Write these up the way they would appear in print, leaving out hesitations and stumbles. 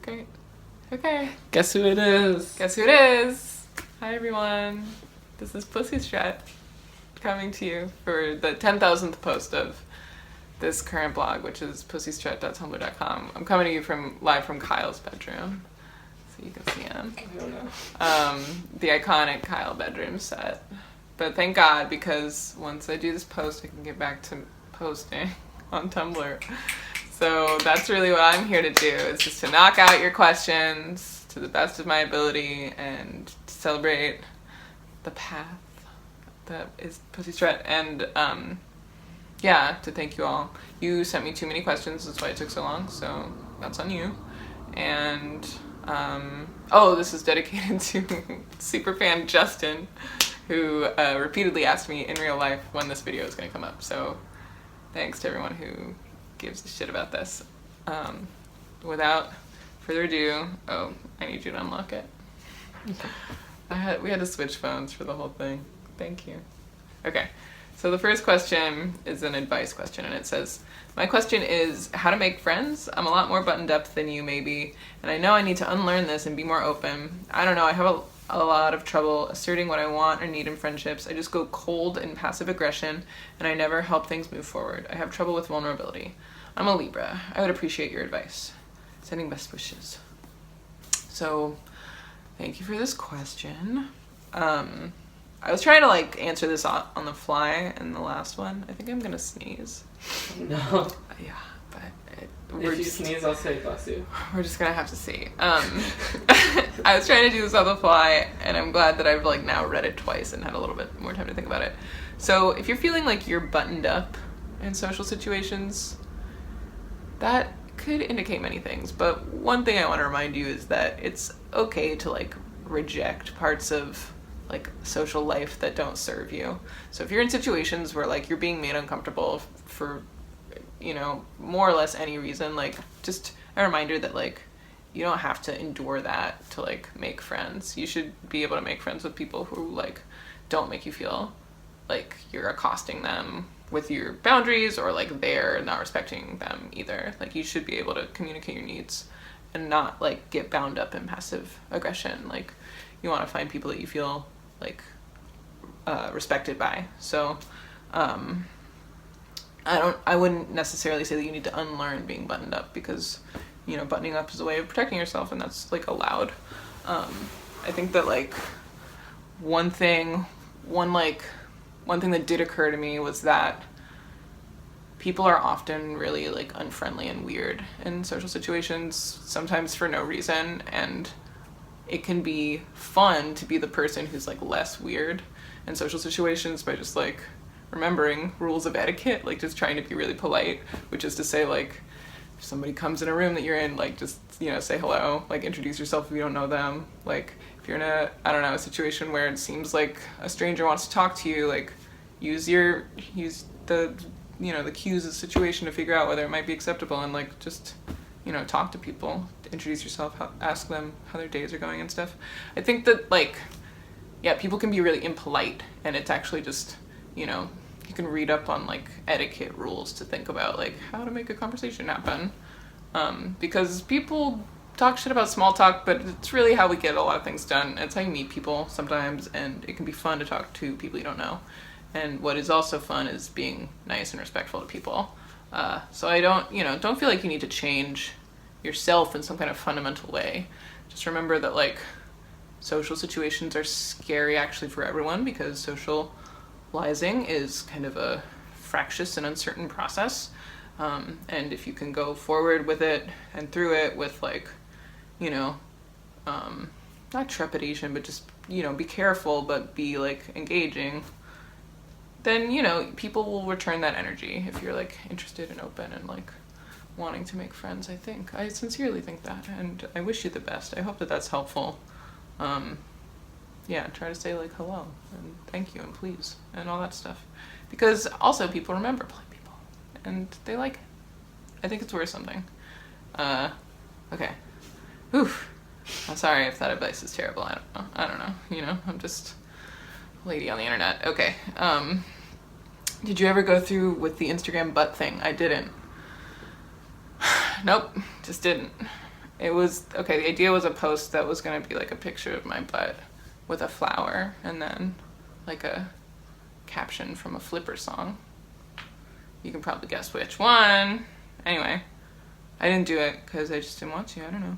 Great. Okay. Guess who it is? Guess who it is? Hi, everyone. This is Strut coming to you for the 10,000th post of this current blog, which is pussystrut.tumblr.com. I'm coming to you live from Kyle's bedroom, so you can see him. The iconic Kyle bedroom set. But thank God, because once I do this post, I can get back to posting on Tumblr. So that's really what I'm here to do, is just to knock out your questions to the best of my ability and to celebrate the path that is Pussy Strut. And to thank you all. You sent me too many questions, that's why it took so long, so that's on you. And this is dedicated to superfan Justin, who repeatedly asked me in real life when this video is going to come up. So thanks to everyone who gives a shit about this. Without further ado, I need you to unlock it. We had to switch phones for the whole thing. Thank you. Okay, so the first question is an advice question, and it says, my question is how to make friends. I'm a lot more buttoned up than you maybe, and I know I need to unlearn this and be more open. I don't know, I have a lot of trouble asserting what I want or need in friendships. I just go cold and passive aggression, and I never help things move forward. I have trouble with vulnerability. I'm a Libra. I would appreciate your advice. Sending best wishes. So, thank you for this question. I was trying to answer this on the fly in the last one. I think I'm gonna sneeze. No. Yeah, but if you sneeze, I'll say bless you. We're just gonna have to see. I was trying to do this on the fly, and I'm glad that I've now read it twice and had a little bit more time to think about it. So if you're feeling like you're buttoned up in social situations, that could indicate many things. But one thing I want to remind you is that it's okay to reject parts of social life that don't serve you. So if you're in situations where you're being made uncomfortable for more or less any reason, just a reminder that you don't have to endure that to make friends. You should be able to make friends with people who don't make you feel like you're accosting them with your boundaries, or they're not respecting them either. You should be able to communicate your needs and not get bound up in passive aggression. You want to find people that you feel respected by. So I wouldn't necessarily say that you need to unlearn being buttoned up, because buttoning up is a way of protecting yourself, and that's allowed. I think that one thing that did occur to me was that people are often really unfriendly and weird in social situations, sometimes for no reason, and it can be fun to be the person who's less weird in social situations by just remembering rules of etiquette, just trying to be really polite, which is to say if somebody comes in a room that you're in, just say hello, introduce yourself if you don't know them. If you're in a situation where it seems like a stranger wants to talk to you, use the the cues of the situation to figure out whether it might be acceptable, and just talk to people, introduce yourself, ask them how their days are going and stuff. I think that people can be really impolite, and it's actually just you can read up on etiquette rules to think about how to make a conversation happen, because people talk shit about small talk, but it's really how we get a lot of things done. It's how you meet people sometimes, and it can be fun to talk to people you don't know. And what is also fun is being nice and respectful to people. So I don't feel like you need to change yourself in some kind of fundamental way. Just remember that social situations are scary actually for everyone, because socializing is kind of a fractious and uncertain process. And if you can go forward with it and through it with not trepidation, but just, be careful, but be engaging, then, people will return that energy if you're interested and open and wanting to make friends. I sincerely think that, and I wish you the best. I hope that that's helpful. Try to say hello and thank you and please and all that stuff, because also people remember polite people and they like it. I think it's worth something. Okay. Oof. I'm sorry if that advice is terrible. I don't know. I'm just a lady on the internet. Okay. Did you ever go through with the Instagram butt thing? I didn't. Nope, just didn't. It was, okay, the idea was a post that was going to be like a picture of my butt with a flower and then like a caption from a Flipper song. You can probably guess which one. Anyway, I didn't do it because I just didn't want to. I don't know.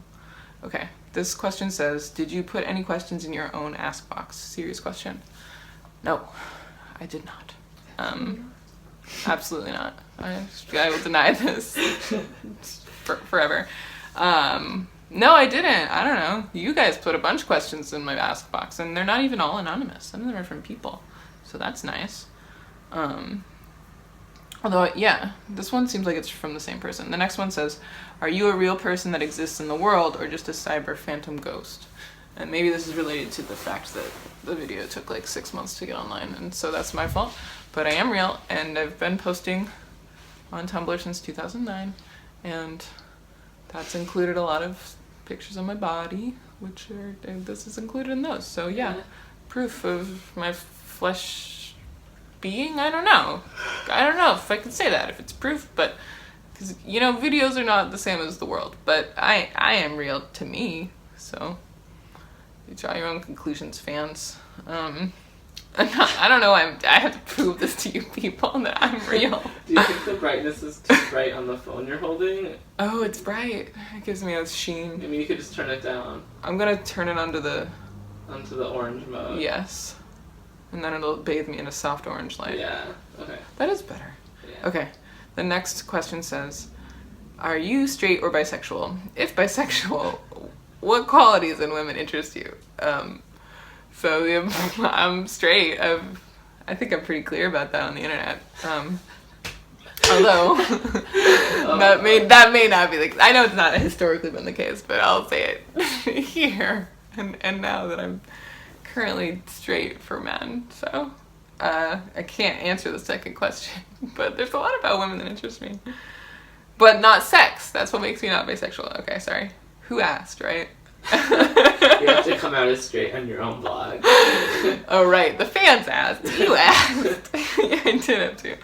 Okay, this question says, did you put any questions in your own Ask box? Serious question. No, I did not. Absolutely not. I will deny this forever. No, I didn't. I don't know. You guys put a bunch of questions in my Ask box, and they're not even all anonymous. Some of them are from people, so that's nice. Although, yeah, this one seems like it's from the same person. The next one says, are you a real person that exists in the world or just a cyber phantom ghost? And maybe this is related to the fact that the video took like 6 months to get online, and so that's my fault. But I am real, and I've been posting on Tumblr since 2009, and that's included a lot of pictures of my body, which are, this is included in those. So yeah, proof of my flesh being. I don't know if I can say that, if it's proof, but because, you know, videos are not the same as the world, but I am real to me, so you draw your own conclusions, fans. I don't know, I have to prove this to you people that I'm real. Do you think the brightness is too bright on the phone you're holding? Oh, it's bright. It gives me a sheen. I mean, you could just turn it down. I'm gonna turn it onto the orange mode. Yes. And then it'll bathe me in a soft orange light. Yeah, okay. That is better. Yeah. Okay. The next question says, are you straight or bisexual? If bisexual, what qualities in women interest you? So I'm straight. I think I'm pretty clear about that on the internet. Although that may not be the case. I know it's not historically been the case, but I'll say it here and now that I'm currently straight for men. So I can't answer the second question, but there's a lot about women that interest me, but not sex. That's what makes me not bisexual. Okay, sorry. Who asked, right? You have to come out as straight on your own blog. Oh, right. The fans asked. You asked. Yeah, I did have to.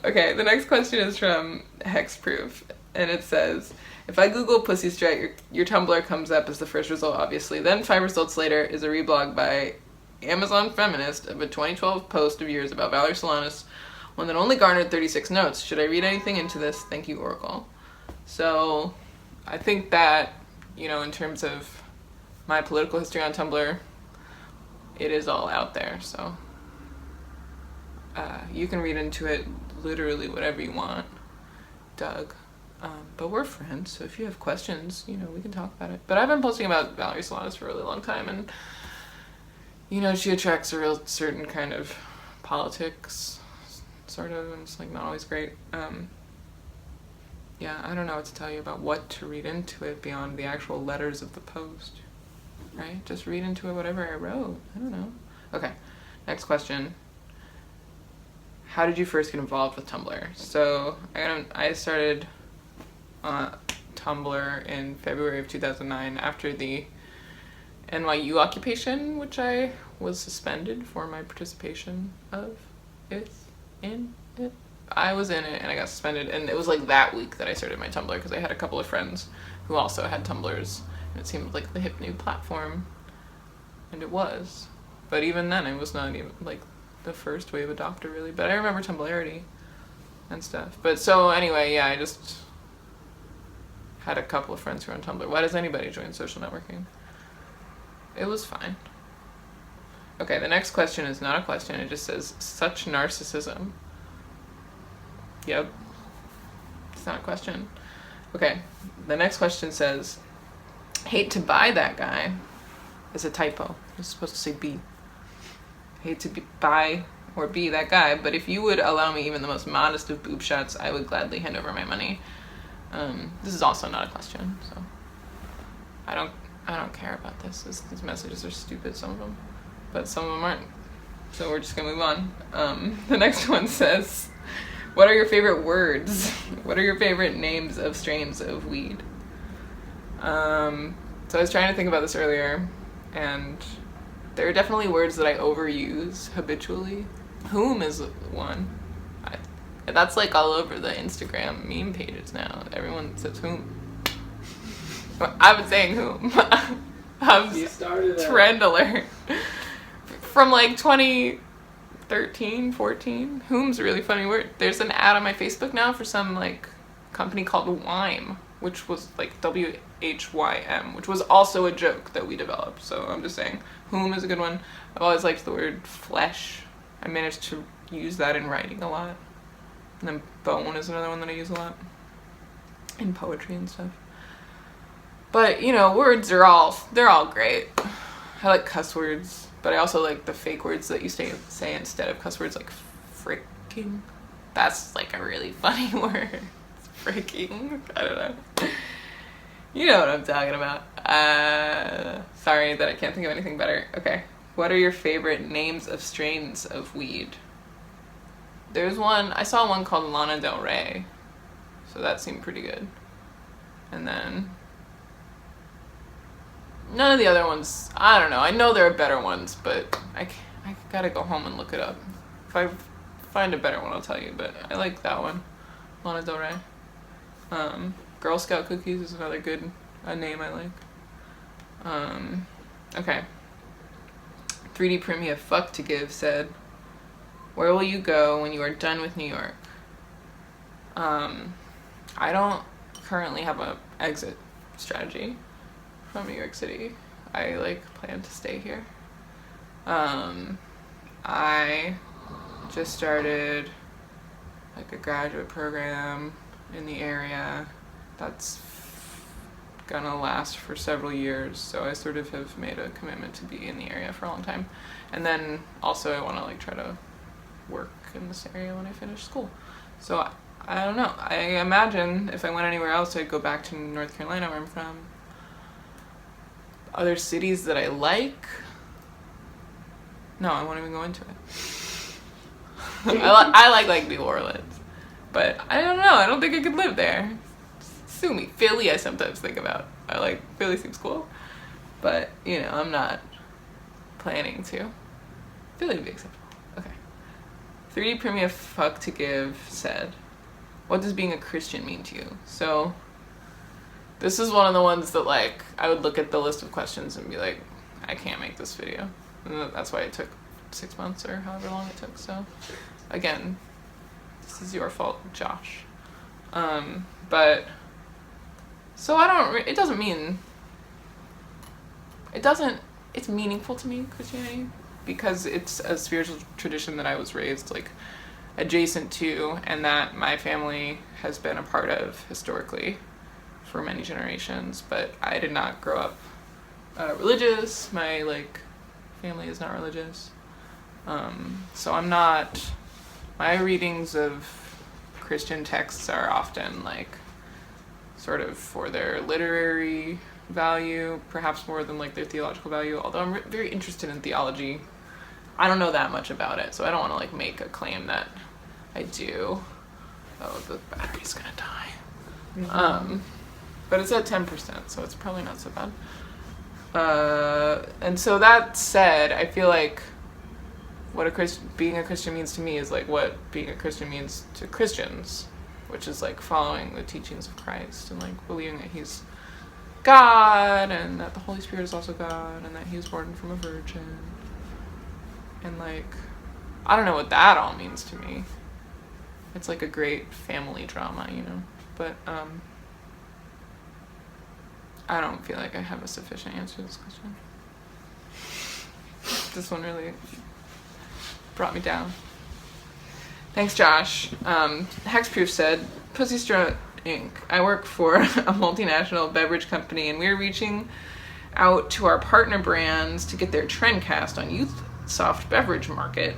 Okay, the next question is from Hexproof, and it says, if I Google Pussy Strut, your Tumblr comes up as the first result, obviously. Then 5 results later is a reblog by Amazon Feminist of a 2012 post of yours about Valerie Solanas, one that only garnered 36 notes. Should I read anything into this? Thank you, Oracle. So I think that, you know, in terms of my political history on Tumblr, it is all out there, so you can read into it literally whatever you want, Doug. But we're friends, so if you have questions, you know, we can talk about it. But I've been posting about Valerie Solanas for a really long time, and, you know, she attracts a real certain kind of politics, sort of, and it's, like, not always great. Yeah, I don't know what to tell you about what to read into it beyond the actual letters of the post, right? Just read into it whatever I wrote. I don't know. Okay, next question. How did you first get involved with Tumblr? So I started Tumblr in February of 2009 after the NYU occupation, which I was suspended for my participation in it. I was in it and I got suspended, and it was like that week that I started my Tumblr because I had a couple of friends who also had Tumblrs, and it seemed like the hip new platform, and it was. But even then, it was not even like the first wave adopter really, but I remember Tumblrity and stuff. But so anyway, yeah, I just had a couple of friends who were on Tumblr. Why does anybody join social networking? It was fine. Okay, the next question is not a question, it just says, such narcissism. Yep. It's not a question. Okay, the next question says, hate to buy that guy. It's a typo. It's supposed to say be. Hate to buy or be that guy, but if you would allow me even the most modest of boob shots, I would gladly hand over my money. This is also not a question, so I don't care about this. These messages are stupid, some of them, but some of them aren't. So we're just gonna move on. The next one says, what are your favorite words? What are your favorite names of strains of weed? So I was trying to think about this earlier, and there are definitely words that I overuse habitually. Whom is one. That's like all over the Instagram meme pages now. Everyone says whom. I've been saying whom. You started that. Trend alert. From like 2013, 14. Whom's a really funny word. There's an ad on my Facebook now for some like company called Whyme, which was like WHYM, which was also a joke that we developed. So I'm just saying, whom is a good one. I've always liked the word flesh. I managed to use that in writing a lot. And then bone is another one that I use a lot in poetry and stuff. But, you know, words they're all great. I like cuss words, but I also like the fake words that you say instead of cuss words, like fricking. That's like a really funny word. Fricking. I don't know. You know what I'm talking about. Sorry that I can't think of anything better. Okay. What are your favorite names of strains of weed? I saw one called Lana Del Rey. So that seemed pretty good. And then none of the other ones, I don't know. I know there are better ones, but I gotta go home and look it up. If I find a better one, I'll tell you. But I like that one, Lana Del Rey. Girl Scout cookies is another good name I like. Okay. 3D Primia Fuck to Give said, where will you go when you are done with New York? I don't currently have a exit strategy from New York City. I like plan to stay here. I just started like a graduate program in the area that's gonna last for several years, so I sort of have made a commitment to be in the area for a long time. And then also I want to like try to work in this area when I finish school. So I don't know. I imagine if I went anywhere else, I'd go back to North Carolina, where I'm from. Other cities that I like? No, I won't even go into it. I like New Orleans, but I don't know. I don't think I could live there. Sue me. Philly, I sometimes think about. I like Philly seems cool, but you know, I'm not planning to. Philly would be acceptable. Okay. 3D Premium Fuck to Give said, what does being a Christian mean to you? So this is one of the ones that like I would look at the list of questions and be like, I can't make this video. And that's why it took 6 months or however long it took. So again, this is your fault, Josh. But so it's meaningful to me, Christianity, because it's a spiritual tradition that I was raised like adjacent to and that my family has been a part of historically for many generations, but I did not grow up religious. My like family is not religious. So I'm not, my readings of Christian texts are often like sort of for their literary value, perhaps more than like their theological value, although I'm very interested in theology. I don't know that much about it, so I don't want to like make a claim that I do. Oh, the battery's gonna die. Mm-hmm. But it's at 10%, so it's probably not so bad. And so that said, I feel like what being a Christian means to me is like what being a Christian means to Christians, which is like following the teachings of Christ and like believing that he's God and that the Holy Spirit is also God and that he was born from a virgin. And like, I don't know what that all means to me. It's like a great family drama, you know, but I don't feel like I have a sufficient answer to this question. This one really brought me down. Thanks, Josh. Hexproof said, Pussy Strut Inc. I work for a multinational beverage company, and we're reaching out to our partner brands to get their trend cast on youth soft beverage market.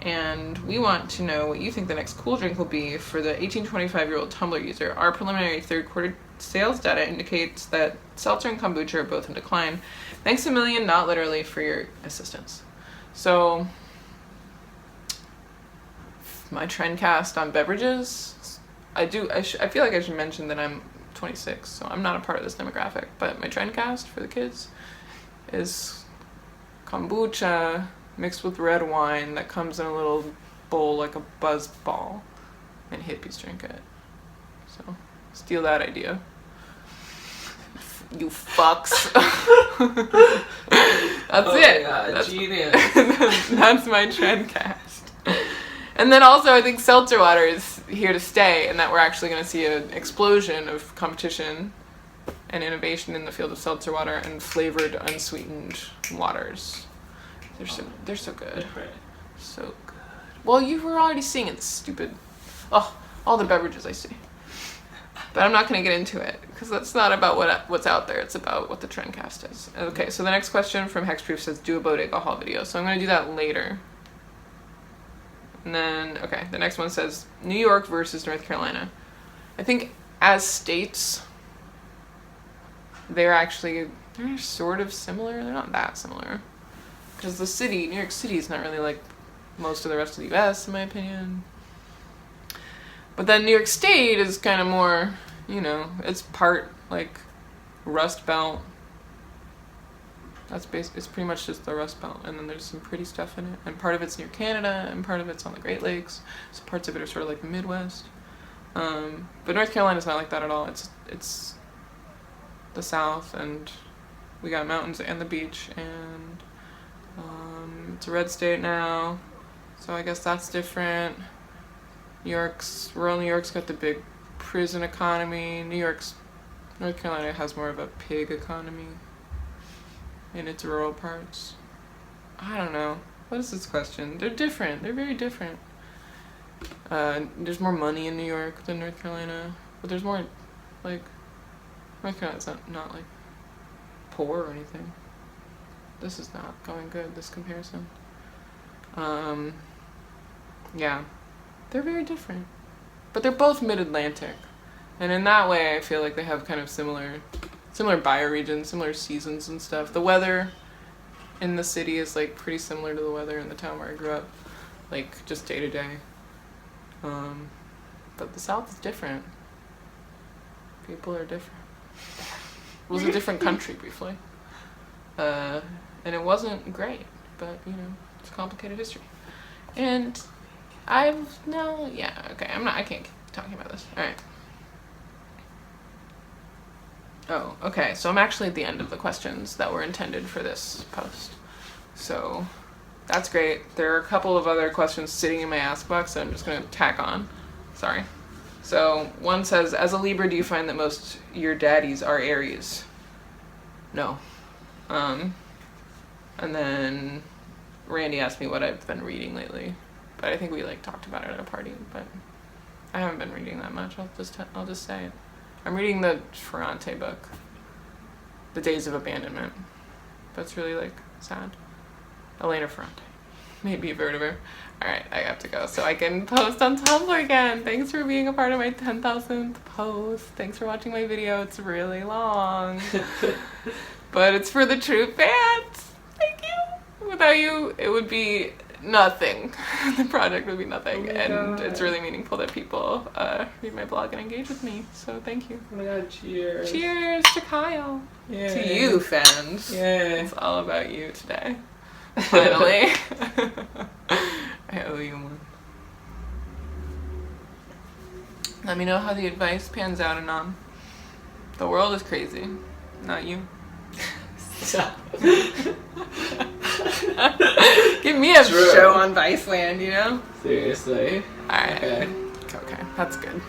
And we want to know what you think the next cool drink will be for the 18-25-year-old Tumblr user. Our preliminary third quarter sales data indicates that seltzer and kombucha are both in decline. Thanks a million, not literally, for your assistance. So my trend cast on beverages, I feel like I should mention that I'm 26, so I'm not a part of this demographic, but my trend cast for the kids is kombucha mixed with red wine that comes in a little bowl like a buzz ball, and hippies drink it. So steal that idea. You fucks. That's Oh it. my God, That's, genius. that's my trend cast. And then also, I think seltzer water is here to stay, and that we're actually going to see an explosion of competition and innovation in the field of seltzer water and flavored, unsweetened waters. They're so good. Different. So good. Well, you were already seeing it, stupid. Oh, all the beverages I see. But I'm not going to get into it, because that's not about what's out there. It's about what the trendcast is. Okay, so the next question from Hexproof says, do a bodega haul video. So I'm going to do that later. And then, okay, the next one says, New York versus North Carolina. I think as states, they're sort of similar. They're not that similar. Because the city, New York City, is not really like most of the rest of the U.S., in my opinion. But then New York State is kind of more, it's part like Rust Belt. It's pretty much just the Rust Belt, and then there's some pretty stuff in it. And part of it's near Canada, and part of it's on the Great Lakes. So parts of it are sort of like the Midwest. But North Carolina's not like that at all. It's the South, and we got mountains and the beach, and it's a red state now. So I guess that's different. Rural New York's got the big prison economy. North Carolina has more of a pig economy in its rural parts. I don't know. What is this question? They're different. They're very different. There's more money in New York than North Carolina, but there's more, like, North Carolina's not like poor or anything. This is not going good, this comparison. Yeah. They're very different. But they're both mid-Atlantic. And in that way, I feel like they have kind of similar bioregions, similar seasons and stuff. The weather in the city is like pretty similar to the weather in the town where I grew up, like just day to day. But the South is different. People are different. It was a different country briefly. And it wasn't great, but it's a complicated history. And I can't keep talking about this. Alright. Oh, okay, so I'm actually at the end of the questions that were intended for this post. So, that's great. There are a couple of other questions sitting in my ask box that I'm just going to tack on. Sorry. So, one says, as a Libra, do you find that most your daddies are Aries? No. And then Randy asked me what I've been reading lately. But I think we talked about it at a party, but I haven't been reading that much. I'll just say it. I'm reading the Ferrante book, The Days of Abandonment. That's really sad. Elena Ferrante. Maybe you've heard of her. Alright, I have to go so I can post on Tumblr again. Thanks for being a part of my 10,000th post. Thanks for watching my video. It's really long. But it's for the true fans. Thank you. Without you, it would be nothing. The project would be nothing. And it's really meaningful that people read my blog and engage with me. So thank you. Oh my God, cheers. Cheers to Kyle. Yay. To you, fans. Yay. It's all about you today. Finally. I owe you one. Let me know how the advice pans out, Anam. The world is crazy. Not you. Stop. Give me a True. show on Viceland, Seriously. Alright. Okay. Okay, that's good.